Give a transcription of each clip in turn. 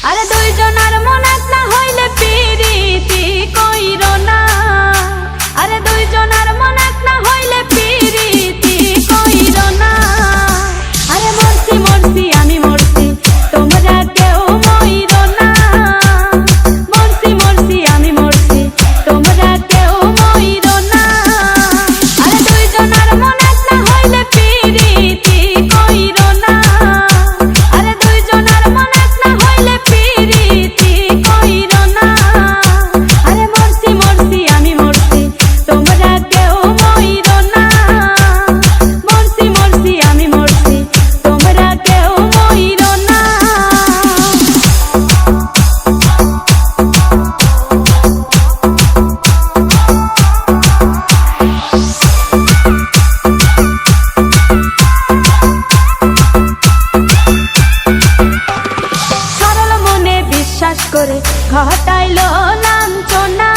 আরে দুইজনার মন এক না হইলে পিরিতি কইরো না। আরে দুইজনার মন এক না হইলে পিরিতি কইরো না। আরে মরছি মরছি আমি মরছি তোমরা কেউ মইরো না। মরছি মরছি আমি মরছি তোমরা কেউ মইরো না। আরে দুইজনার মন এক না হইলে পিরিতি কইরো না। আরে দুইজনার মন এক না হইলে পিরিতি কইরো না। আরে মরছি মরছি আমি মরছি তোমরা কেউ মইরো না। মরছি মরছি আমি মরছি তোমরা কেউ মইরো না। সরল মনে বিশ্বাস করে ঘটাইলো লাঞ্ছনা।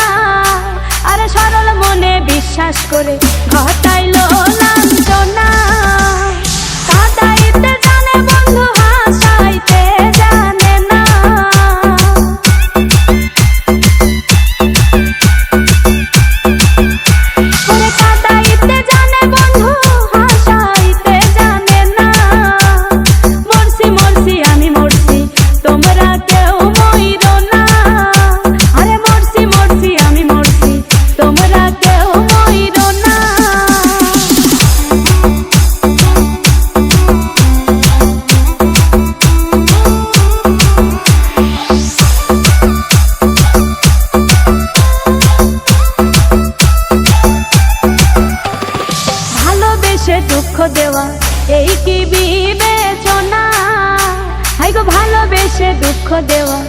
আরে সরল মনে বিশ্বাস করে ঘটাইলো লাঞ্ছনা। কাঁদাইতে জানে বন্ধু হাসাইতে জানে না। ওরে কাঁদাইতে জানে বন্ধু হাসাইতে জানে না। মরছি মরছি আমি মরছি তোমরা কেউ মইরো না। আরে মরছি মরছি আমি মরছি তোমরা কেউ মইরো না। ভালোবেসে দুঃখ দেওয়া এই কি বিবেচনা। হাই গো ভালোবেসে দুঃখ দেওয়া